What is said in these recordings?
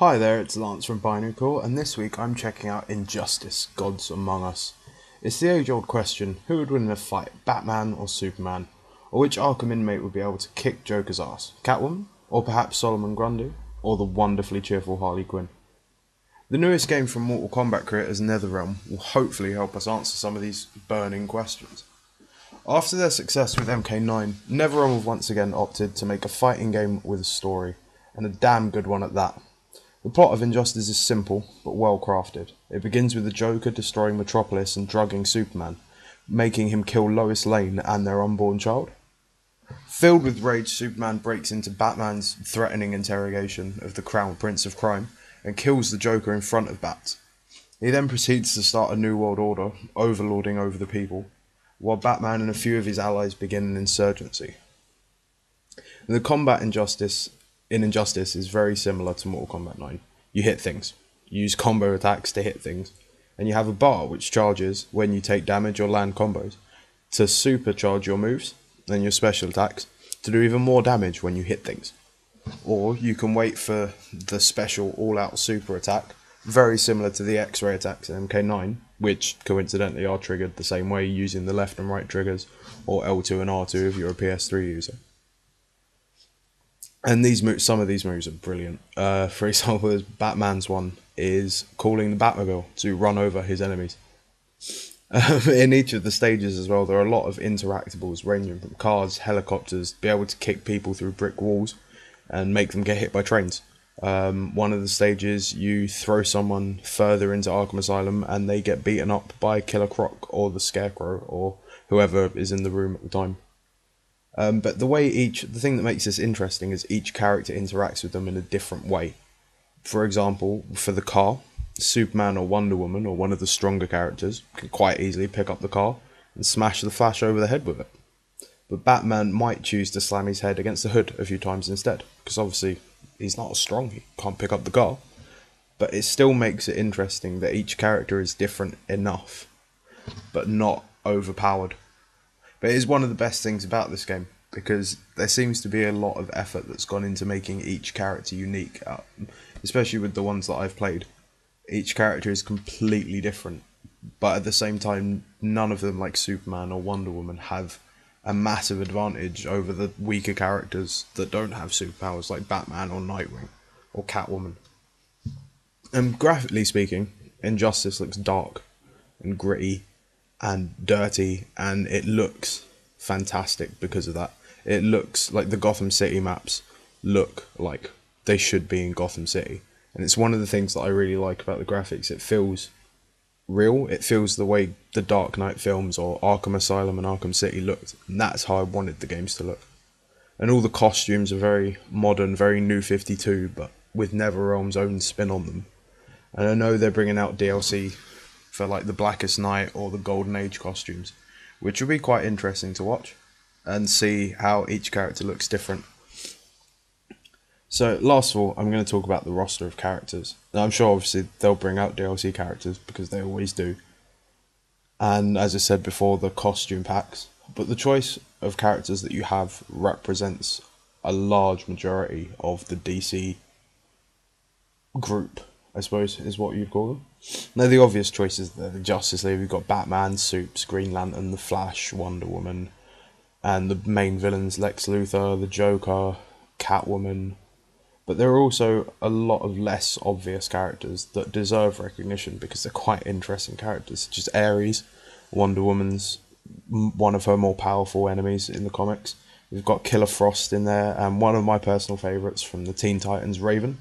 Hi there, it's Lance from Binary Core, and this week I'm checking out Injustice: Gods Among Us. It's the age-old question, who would win in a fight, Batman or Superman? Or which Arkham inmate would be able to kick Joker's ass, Catwoman? Or perhaps Solomon Grundy? Or the wonderfully cheerful Harley Quinn? The newest game from Mortal Kombat creators NetherRealm will hopefully help us answer some of these burning questions. After their success with MK9, NetherRealm have once again opted to make a fighting game with a story, and a damn good one at that. The plot of Injustice is simple, but well crafted. It begins with the Joker destroying Metropolis and drugging Superman, making him kill Lois Lane and their unborn child. Filled with rage, Superman breaks into Batman's threatening interrogation of the Crown Prince of Crime and kills the Joker in front of Bats. He then proceeds to start a new world order, overlording over the people, while Batman and a few of his allies begin an insurgency. The combat in Injustice is very similar to Mortal Kombat 9. You hit things, you use combo attacks to hit things, and you have a bar which charges when you take damage or land combos to supercharge your moves and your special attacks to do even more damage when you hit things. Or you can wait for the special all-out super attack, very similar to the X-ray attacks in MK9, which coincidentally are triggered the same way using the left and right triggers, or L2 and R2 if you're a PS3 user. And some of these moves are brilliant. For example, Batman's one is calling the Batmobile to run over his enemies. In each of the stages as well, there are a lot of interactables ranging from cars, helicopters, be able to kick people through brick walls and make them get hit by trains. One of the stages, you throw someone further into Arkham Asylum and they get beaten up by Killer Croc or the Scarecrow or whoever is in the room at the time. But the thing that makes this interesting is each character interacts with them in a different way. For example, for the car, Superman or Wonder Woman or one of the stronger characters can quite easily pick up the car and smash the Flash over the head with it. But Batman might choose to slam his head against the hood a few times instead, because obviously he's not as strong, he can't pick up the car. But it still makes it interesting that each character is different enough, but not overpowered. But it is one of the best things about this game, because there seems to be a lot of effort that's gone into making each character unique, especially with the ones that I've played. Each character is completely different, but at the same time, none of them, like Superman or Wonder Woman, have a massive advantage over the weaker characters that don't have superpowers, like Batman or Nightwing or Catwoman. And graphically speaking, Injustice looks dark and gritty and dirty, and it looks fantastic because of that. It looks like the Gotham City maps look like they should be in Gotham City, and it's one of the things that I really like about the graphics. It feels real, it feels the way the Dark Knight films or Arkham Asylum and Arkham City looked, and that's how I wanted the games to look. And all the costumes are very modern, very New 52, but with NetherRealm's own spin on them. And I know they're bringing out DLC for like the Blackest Night or the Golden Age costumes, which will be quite interesting to watch and see how each character looks different. So last of all, I'm going to talk about the roster of characters. Now, I'm sure obviously they'll bring out DLC characters because they always do, and as I said before, the costume packs, but the choice of characters that you have represents a large majority of the DC group, I suppose is what you'd call them. Now, the obvious choices are the Justice League. We've got Batman, Supes, Green Lantern, the Flash, Wonder Woman, and the main villains Lex Luthor, the Joker, Catwoman. But there are also a lot of less obvious characters that deserve recognition because they're quite interesting characters, such as Ares, Wonder Woman's one of her more powerful enemies in the comics. We've got Killer Frost in there, and one of my personal favourites from the Teen Titans, Raven.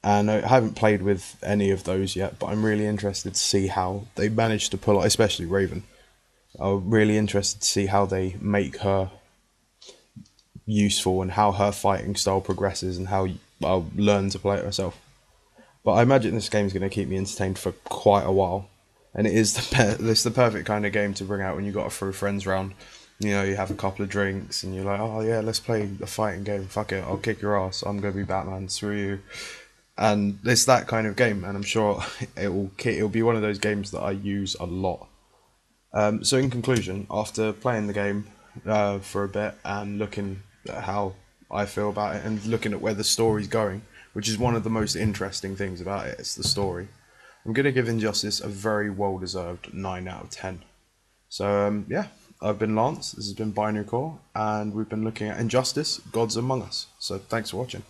And I haven't played with any of those yet, but I'm really interested to see how they manage to pull it, especially Raven. I'm really interested to see how they make her useful and how her fighting style progresses and how I'll learn to play it myself. But I imagine this game's going to keep me entertained for quite a while, and it's the perfect kind of game to bring out when you got to throw friends round. You know, you have a couple of drinks and you're like, oh yeah, let's play a fighting game, fuck it, I'll kick your ass, I'm going to be Batman, screw you. And it's that kind of game, and I'm sure it'll be one of those games that I use a lot. So in conclusion, after playing the game for a bit and looking at how I feel about it and looking at where the story's going, which is one of the most interesting things about it. It's the story. I'm going to give Injustice a very well-deserved 9 out of 10. So, yeah, I've been Lance, this has been Binary Core, and we've been looking at Injustice, Gods Among Us. So thanks for watching.